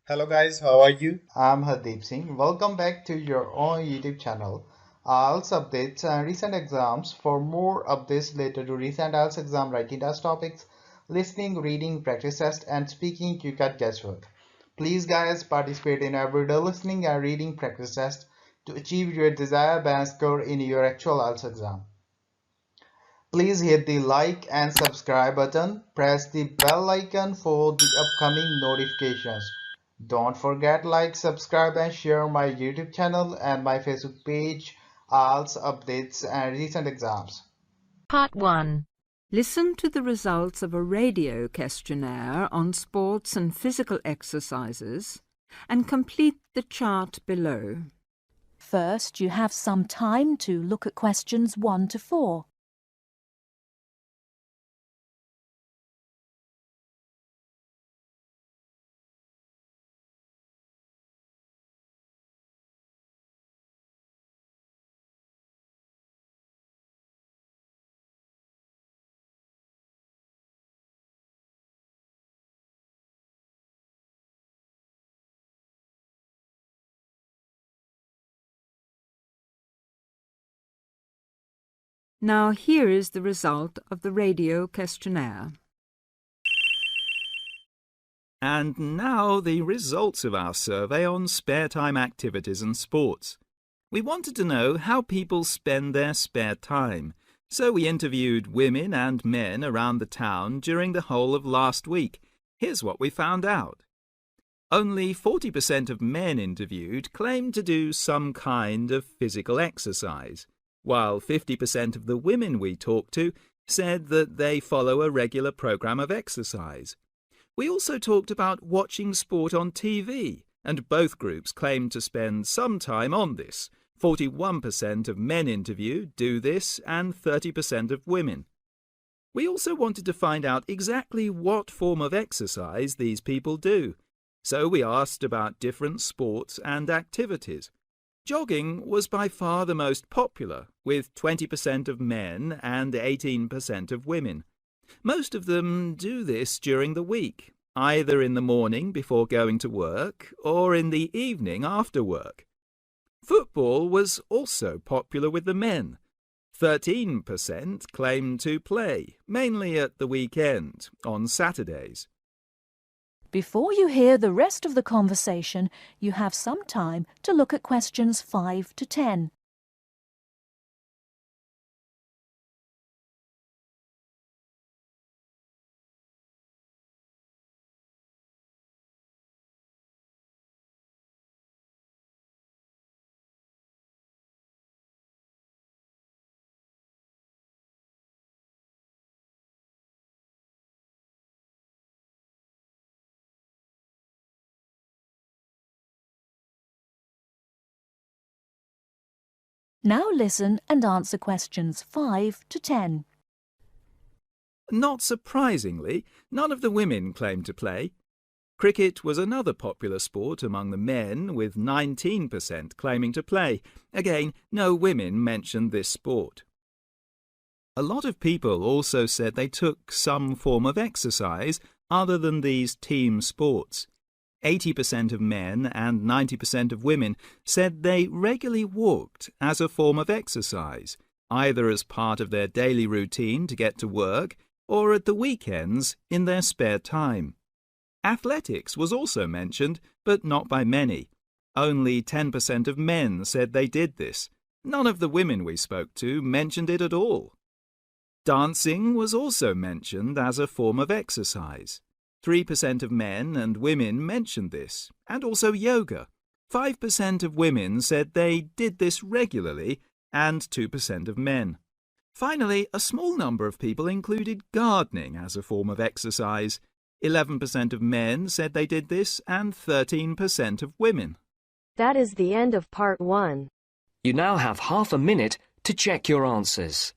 Hello guys, how are you? I'm Hardeep Singh. Welcome back to your own YouTube channel. IELTS updates and recent exams. For more updates related to recent IELTS exam writing test topics, listening, reading, practice test, and speaking, you got guesswork. Please guys participate in everyday listening and reading practice test to achieve your desired band score in your actual IELTS exam. Please hit the like and subscribe button. Press the bell icon for the upcoming notifications. Don't forget like, subscribe and share my YouTube channel and my Facebook page, IELTS updates and recent exams. Part 1. Listen to the results of a radio questionnaire on sports and physical exercises and complete the chart below. First, you have some time to look at questions 1 to 4. Now here is the result of the radio questionnaire. And now the results of our survey on spare time activities and sports. We wanted to know how people spend their spare time, so we interviewed women and men around the town during the whole of last week. Here's what we found out. Only 40% of men interviewed claimed to do some kind of physical exercise, while 50% of the women we talked to said that they follow a regular program of exercise. We also talked about watching sport on TV, and both groups claimed to spend some time on this. 41% of men interviewed do this and 30% of women. We also wanted to find out exactly what form of exercise these people do, so we asked about different sports and activities. Jogging was by far the most popular, with 20% of men and 18% of women. Most of them do this during the week, either in the morning before going to work or in the evening after work. Football was also popular with the men. 13% claimed to play, mainly at the weekend, on Saturdays. Before you hear the rest of the conversation, you have some time to look at questions 5 to 10. Now listen and answer questions 5 to 10. Not surprisingly, none of the women claimed to play. Cricket was another popular sport among the men, with 19% claiming to play. Again, no women mentioned this sport. A lot of people also said they took some form of exercise other than these team sports. 80% of men and 90% of women said they regularly walked as a form of exercise, either as part of their daily routine to get to work or at the weekends in their spare time. Athletics was also mentioned, but not by many. Only 10% of men said they did this. None of the women we spoke to mentioned it at all. Dancing was also mentioned as a form of exercise. 3% of men and women mentioned this, and also yoga. 5% of women said they did this regularly, and 2% of men. Finally, a small number of people included gardening as a form of exercise. 11% of men said they did this, and 13% of women. That is the end of part 1. You now have half a minute to check your answers.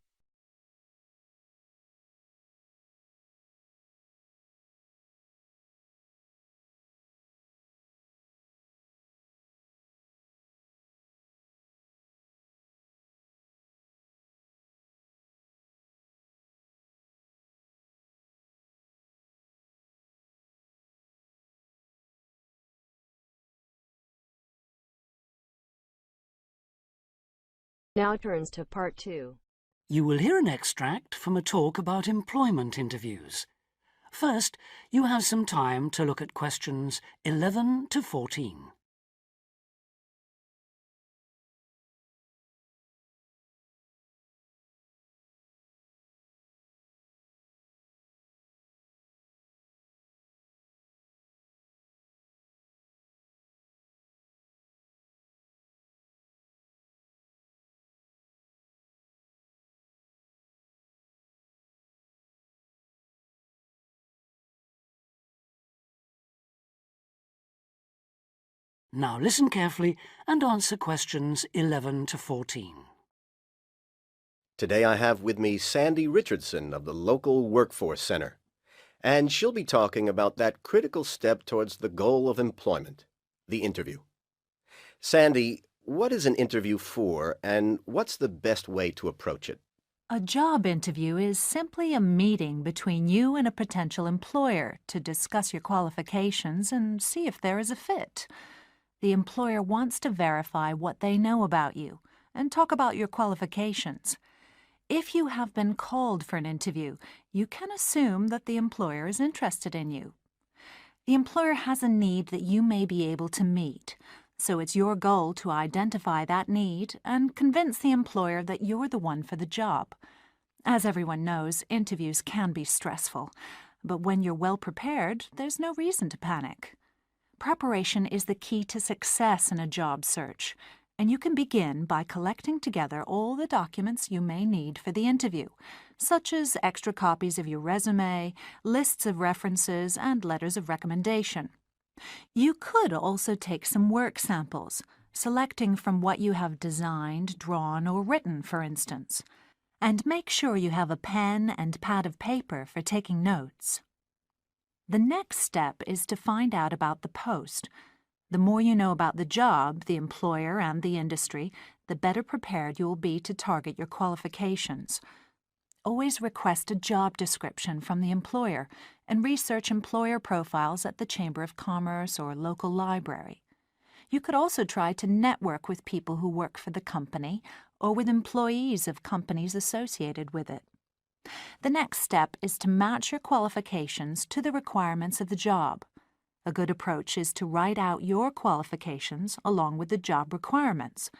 Now turns to Part 2. You will hear an extract from a talk about employment interviews. First, you have some time to look at questions 11 to 14. Now listen carefully and answer questions 11 to 14. Today I have with me Sandy Richardson of the local Workforce Center, and she'll be talking about that critical step towards the goal of employment, the interview. Sandy, what is an interview for, and what's the best way to approach it? A job interview is simply a meeting between you and a potential employer to discuss your qualifications and see if there is a fit. The employer wants to verify what they know about you and talk about your qualifications. If you have been called for an interview, you can assume that the employer is interested in you. The employer has a need that you may be able to meet, so it's your goal to identify that need and convince the employer that you're the one for the job. As everyone knows, interviews can be stressful, but when you're well prepared, there's no reason to panic. Preparation is the key to success in a job search, and you can begin by collecting together all the documents you may need for the interview, such as extra copies of your resume, lists of references, and letters of recommendation. You could also take some work samples, selecting from what you have designed, drawn, or written, for instance. And make sure you have a pen and pad of paper for taking notes. The next step is to find out about the post. The more you know about the job, the employer, and the industry, the better prepared you will be to target your qualifications. Always request a job description from the employer and research employer profiles at the Chamber of Commerce or local library. You could also try to network with people who work for the company or with employees of companies associated with it. The next step is to match your qualifications to the requirements of the job. A good approach is to write out your qualifications along with the job requirements.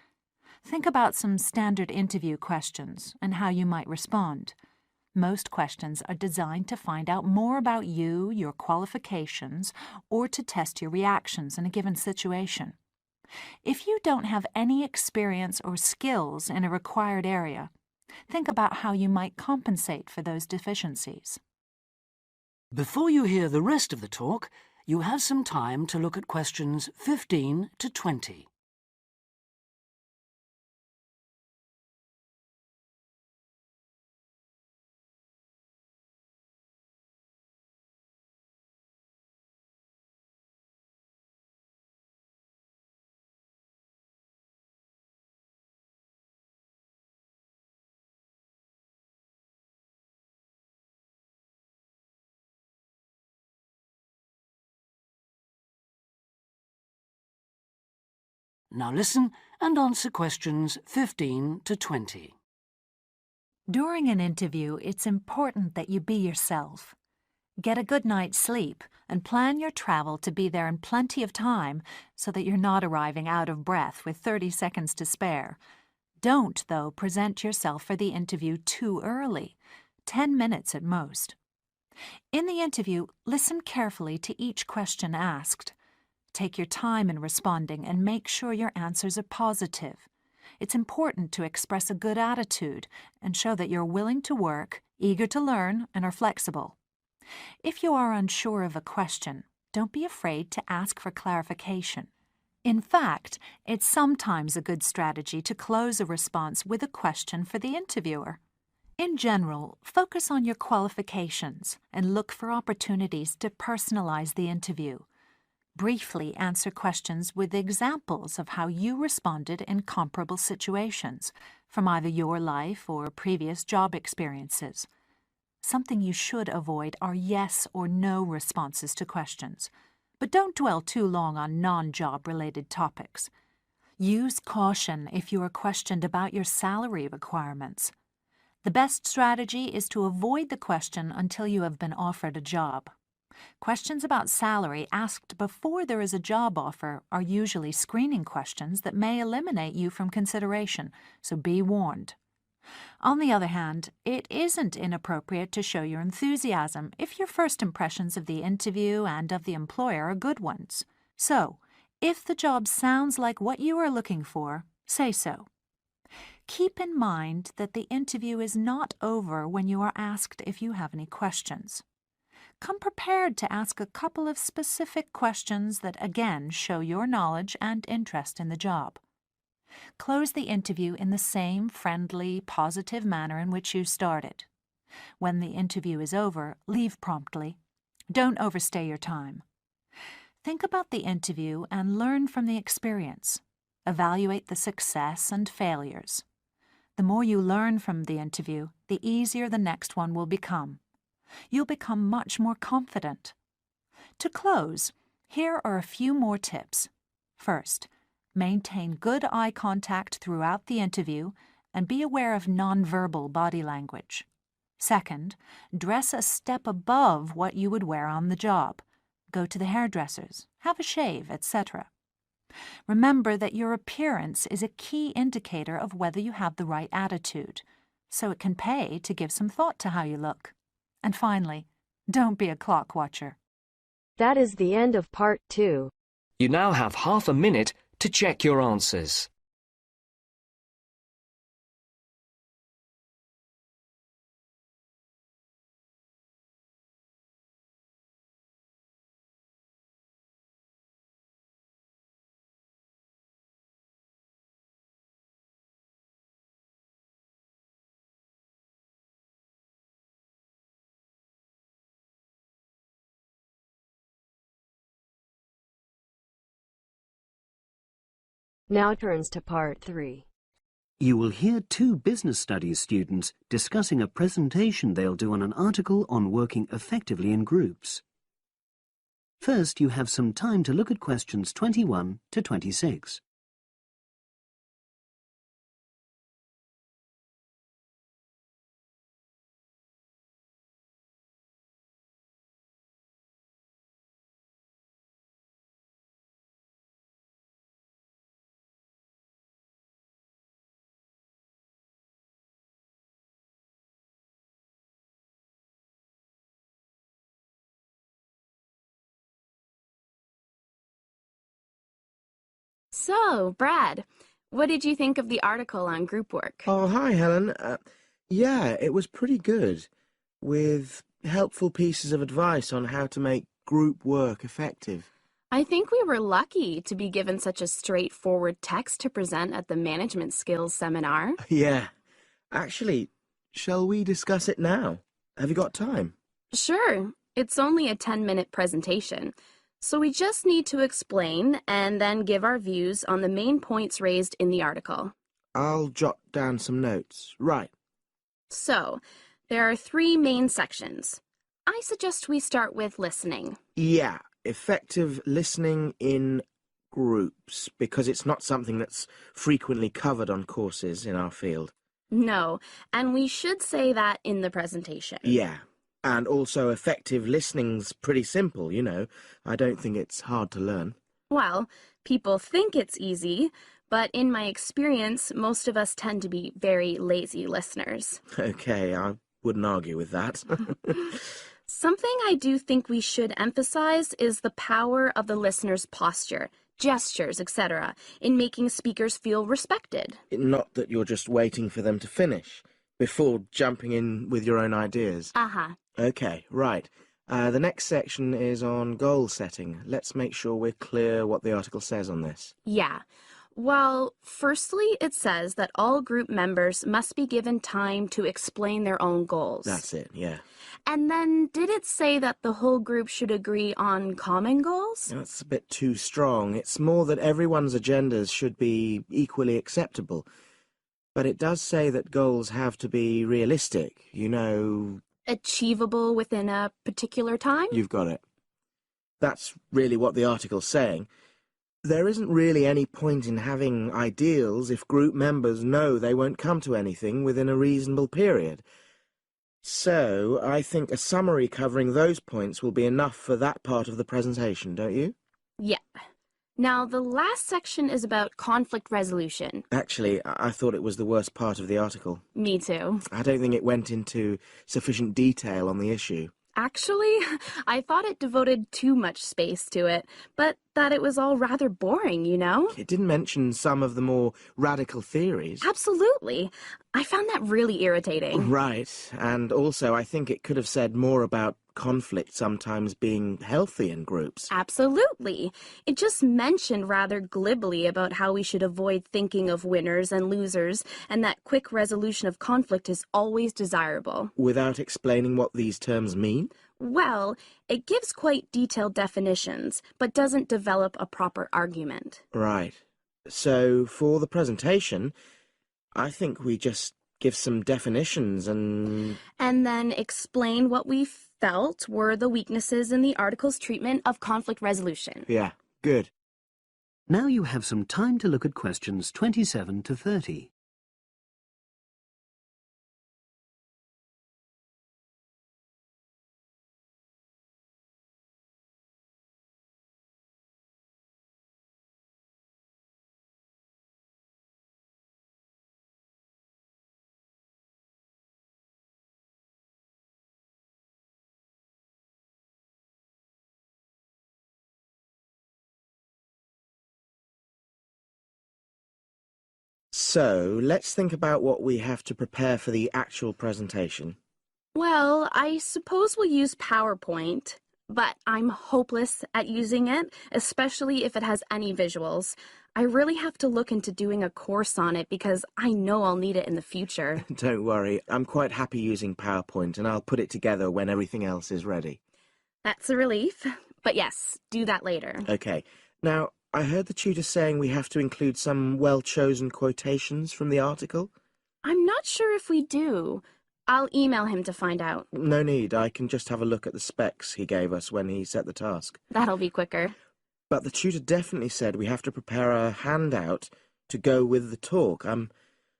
Think about some standard interview questions and how you might respond. Most questions are designed to find out more about you, your qualifications, or to test your reactions in a given situation. If you don't have any experience or skills in a required area, think about how you might compensate for those deficiencies. Before you hear the rest of the talk, you have some time to look at questions 15 to 20. Now listen and answer questions 15 to 20. During an interview, it's important that you be yourself. Get a good night's sleep and plan your travel to be there in plenty of time so that you're not arriving out of breath with 30 seconds to spare. Don't, though, present yourself for the interview too early, 10 minutes at most. In the interview, listen carefully to each question asked. Take your time in responding and make sure your answers are positive. It's important to express a good attitude and show that you're willing to work, eager to learn, and are flexible. If you are unsure of a question, don't be afraid to ask for clarification. In fact, it's sometimes a good strategy to close a response with a question for the interviewer. In general, focus on your qualifications and look for opportunities to personalize the interview. Briefly answer questions with examples of how you responded in comparable situations, from either your life or previous job experiences. Something you should avoid are yes or no responses to questions, but don't dwell too long on non-job related topics. Use caution if you are questioned about your salary requirements. The best strategy is to avoid the question until you have been offered a job. Questions about salary asked before there is a job offer are usually screening questions that may eliminate you from consideration, so be warned. On the other hand, it isn't inappropriate to show your enthusiasm if your first impressions of the interview and of the employer are good ones. So, if the job sounds like what you are looking for, say so. Keep in mind that the interview is not over when you are asked if you have any questions. Come prepared to ask a couple of specific questions that again show your knowledge and interest in the job. Close the interview in the same friendly, positive manner in which you started. When the interview is over, leave promptly. Don't overstay your time. Think about the interview and learn from the experience. Evaluate the success and failures. The more you learn from the interview, the easier the next one will become. You'll become much more confident. To close, here are a few more tips. First, maintain good eye contact throughout the interview and be aware of nonverbal body language. Second, dress a step above what you would wear on the job. Go to the hairdressers, have a shave, etc. Remember that your appearance is a key indicator of whether you have the right attitude, so it can pay to give some thought to how you look. And finally, don't be a clock watcher. That is the end of part 2. You now have half a minute to check your answers. Now turns to part 3. You will hear two business studies students discussing a presentation they'll do on an article on working effectively in groups. First, you have some time to look at questions 21 to 26. So, Brad, what did you think of the article on group work? Oh, hi, Helen. Yeah, it was pretty good, with helpful pieces of advice on how to make group work effective. I think we were lucky to be given such a straightforward text to present at the Management Skills Seminar. Yeah. Actually, shall we discuss it now? Have you got time? Sure. It's only a 10-minute presentation. So we just need to explain and then give our views on the main points raised in the article. I'll jot down some notes. Right. So, there are 3 main sections. I suggest we start with listening. Yeah, effective listening in groups, because it's not something that's frequently covered on courses in our field. No, and we should say that in the presentation. Yeah. And also effective listening's pretty simple, you know. I don't think it's hard to learn. Well, people think it's easy, but in my experience, most of us tend to be very lazy listeners. Okay, I wouldn't argue with that. Something I do think we should emphasize is the power of the listener's posture, gestures, etc., in making speakers feel respected. Not that you're just waiting for them to finish before jumping in with your own ideas. Uh-huh. Okay, right. The next section is on goal setting. Let's make sure we're clear what the article says on this. Yeah. Well, firstly, it says that all group members must be given time to explain their own goals. That's it, yeah. And then, did it say that the whole group should agree on common goals? That's a bit too strong. It's more that everyone's agendas should be equally acceptable. But it does say that goals have to be realistic, you know... Achievable within a particular time? You've got it. That's really what the article's saying. There isn't really any point in having ideals if group members know they won't come to anything within a reasonable period. So, I think a summary covering those points will be enough for that part of the presentation, don't you? Yeah. Now, the last section is about conflict resolution. Actually, I thought it was the worst part of the article. Me too. I don't think it went into sufficient detail on the issue. Actually, I thought it devoted too much space to it, but that it was all rather boring, you know? It didn't mention some of the more radical theories. Absolutely. I found that really irritating. Right, and also I think it could have said more about conflict sometimes being healthy in groups. Absolutely. It just mentioned rather glibly about how we should avoid thinking of winners and losers, and that quick resolution of conflict is always desirable. Without explaining what these terms mean? Well, it gives quite detailed definitions, but doesn't develop a proper argument. Right. So, for the presentation, I think we just give some definitions and then explain what we felt were the weaknesses in the article's treatment of conflict resolution. Yeah, good. Now you have some time to look at questions 27 to 30. So, let's think about what we have to prepare for the actual presentation. Well, I suppose we'll use PowerPoint, but I'm hopeless at using it, especially if it has any visuals. I really have to look into doing a course on it because I know I'll need it in the future. Don't worry, I'm quite happy using PowerPoint and I'll put it together when everything else is ready. That's a relief. But yes, do that later. Okay. Now, I heard the tutor saying we have to include some well-chosen quotations from the article. I'm not sure if we do. I'll email him to find out. No need, I can just have a look at the specs he gave us when he set the task. That'll be quicker. But the tutor definitely said we have to prepare a handout to go with the talk. I'm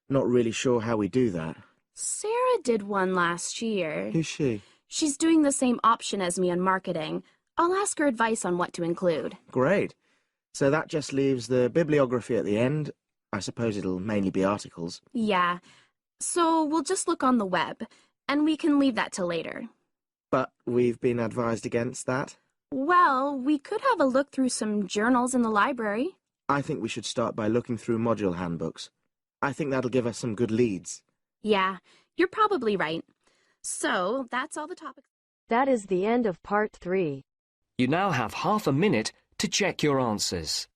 not really sure how we do that. Sarah did one last year. Who's she? She's doing the same option as me on marketing. I'll ask her advice on what to include. Great. So that just leaves the bibliography at the end. I suppose it'll mainly be articles. Yeah. So we'll just look on the web, and we can leave that till later. But we've been advised against that. Well, we could have a look through some journals in the library. I think we should start by looking through module handbooks. I think that'll give us some good leads. Yeah, you're probably right. So, that's all the topics. That is the end of part 3. You now have half a minute to check your answers.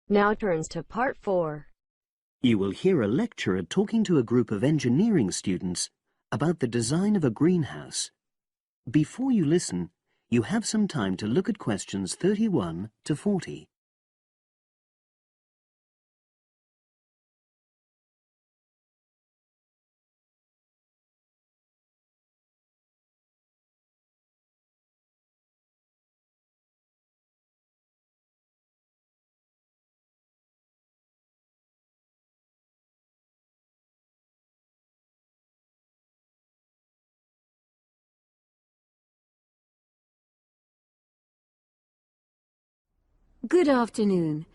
Now turns to part 4. You will hear a lecturer talking to a group of engineering students about the design of a greenhouse. Before you listen, you have some time to look at questions 31 to 40. Good afternoon.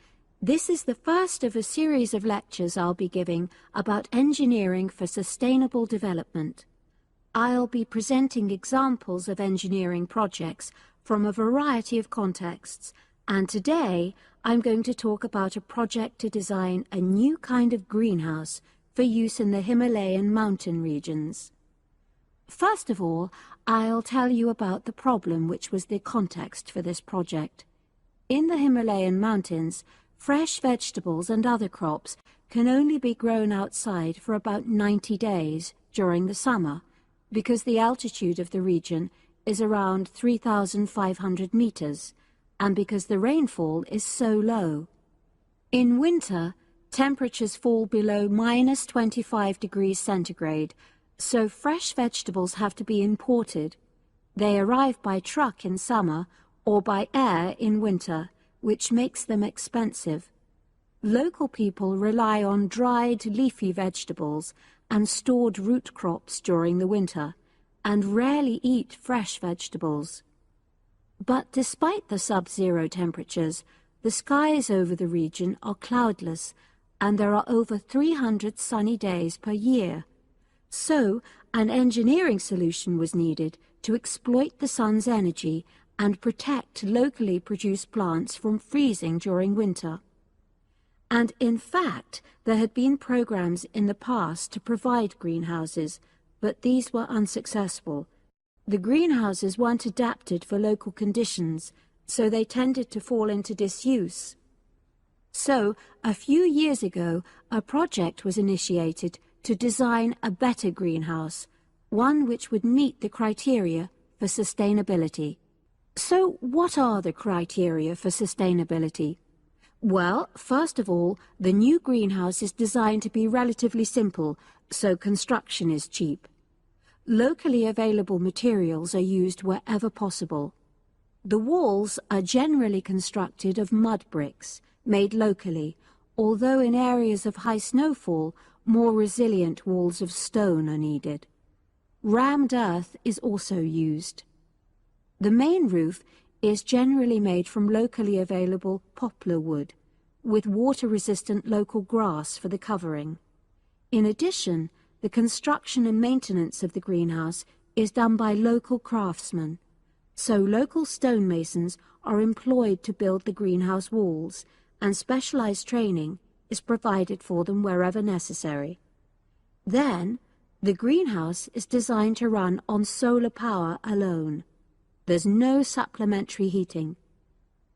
This is the first of a series of lectures I'll be giving about engineering for sustainable development. I'll be presenting examples of engineering projects from a variety of contexts, and today I'm going to talk about a project to design a new kind of greenhouse for use in the Himalayan mountain regions. First of all, I'll tell you about the problem which was the context for this project. In the Himalayan mountains, fresh vegetables and other crops can only be grown outside for about 90 days during the summer because the altitude of the region is around 3,500 meters and because the rainfall is so low. In winter, temperatures fall below minus 25 degrees centigrade, so fresh vegetables have to be imported. They arrive by truck in summer or by air in winter, which makes them expensive. Local people rely on dried leafy vegetables and stored root crops during the winter, and rarely eat fresh vegetables. But despite the sub-zero temperatures, the skies over the region are cloudless, and there are over 300 sunny days per year. So, an engineering solution was needed to exploit the sun's energy and protect locally produced plants from freezing during winter. And in fact, there had been programs in the past to provide greenhouses, but these were unsuccessful. The greenhouses weren't adapted for local conditions, so they tended to fall into disuse. So, a few years ago, a project was initiated to design a better greenhouse, one which would meet the criteria for sustainability. So, what are the criteria for sustainability? Well, first of all, the new greenhouse is designed to be relatively simple, so construction is cheap. Locally available materials are used wherever possible. The walls are generally constructed of mud bricks, made locally, although in areas of high snowfall, more resilient walls of stone are needed. Rammed earth is also used. The main roof is generally made from locally available poplar wood, with water-resistant local grass for the covering. In addition, the construction and maintenance of the greenhouse is done by local craftsmen, so local stonemasons are employed to build the greenhouse walls, and specialized training is provided for them wherever necessary. Then, the greenhouse is designed to run on solar power alone. There's no supplementary heating.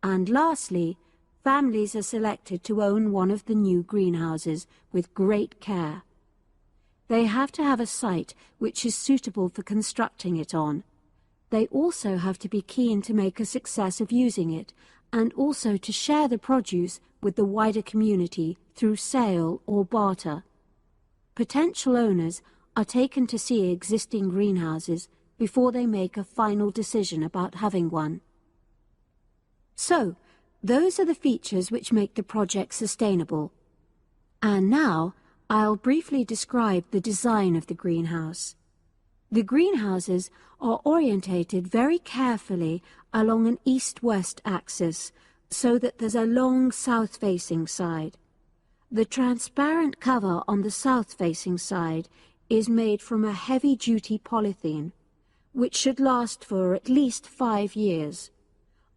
And lastly, families are selected to own one of the new greenhouses with great care. They have to have a site which is suitable for constructing it on. They also have to be keen to make a success of using it, and also to share the produce with the wider community through sale or barter. Potential owners are taken to see existing greenhouses before they make a final decision about having one. So, those are the features which make the project sustainable. And now, I'll briefly describe the design of the greenhouse. The greenhouses are orientated very carefully along an east-west axis, so that there's a long south-facing side. The transparent cover on the south-facing side is made from a heavy-duty polythene, which should last for at least 5 years.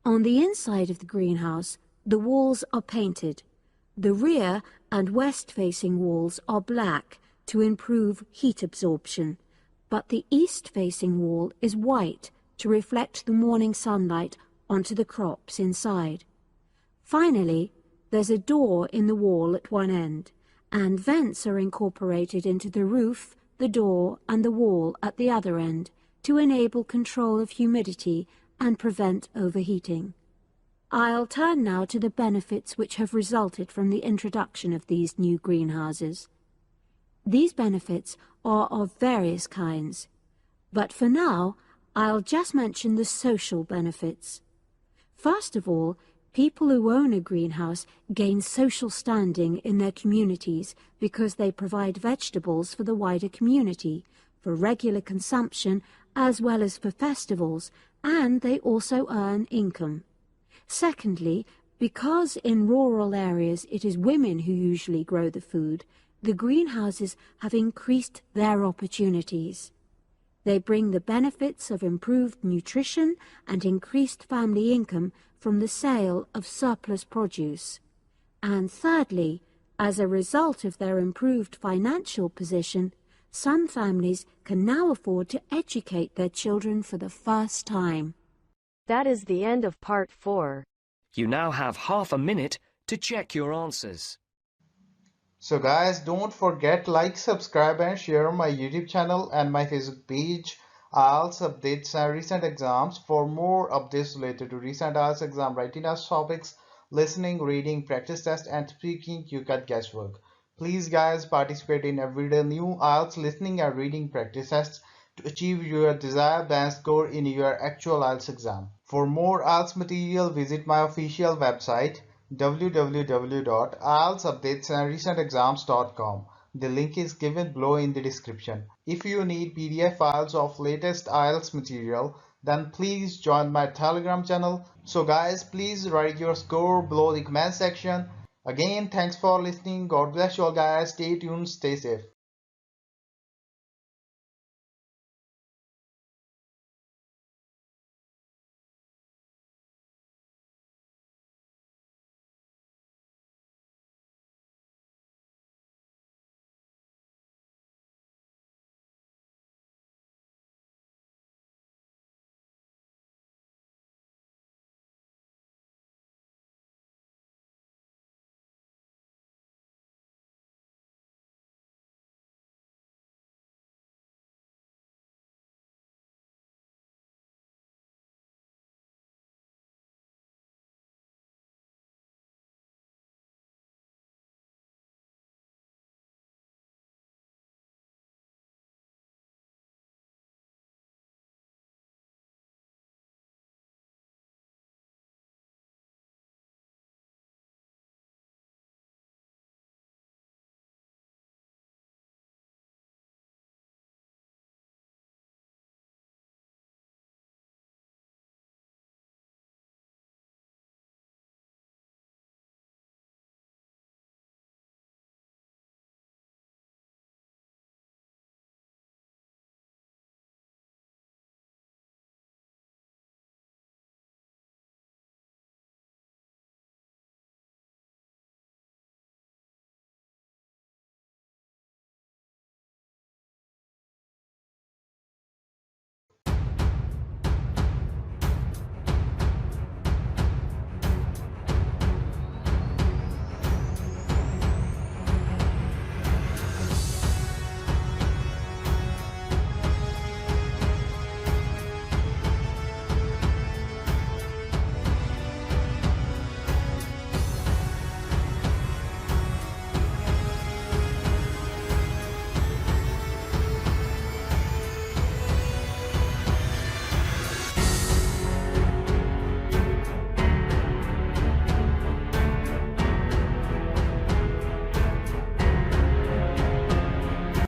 On the inside of the greenhouse, the walls are painted. The rear and west-facing walls are black to improve heat absorption, but the east-facing wall is white to reflect the morning sunlight onto the crops inside. Finally, there's a door in the wall at one end, and vents are incorporated into the roof, the door, and the wall at the other end to enable control of humidity and prevent overheating. I'll turn now to the benefits which have resulted from the introduction of these new greenhouses. These benefits are of various kinds, but for now I'll just mention the social benefits. First of all, people who own a greenhouse gain social standing in their communities because they provide vegetables for the wider community, for regular consumption as well as for festivals, and they also earn income. Secondly, because in rural areas it is women who usually grow the food, the greenhouses have increased their opportunities. They bring the benefits of improved nutrition and increased family income from the sale of surplus produce. And thirdly, as a result of their improved financial position, some families can now afford to educate their children for the first time. That is the end of part 4. You now have half a minute to check your answers. So guys, don't forget like, subscribe and share my YouTube channel and my Facebook page. IELTS updates and recent exams. For more updates related to recent IELTS exam writing test topics, listening, reading, practice test and speaking, you can guesswork. Please guys, participate in everyday new IELTS listening and reading practice tests to achieve your desired band score in your actual IELTS exam. For more IELTS material, visit my official website www.ieltsupdatesandrecentexams.com. The link is given below in the description. If you need PDF files of latest IELTS material, then please join my Telegram channel. So guys, please write your score below the comment section. Again, thanks for listening. God bless you all guys. Stay tuned, stay safe.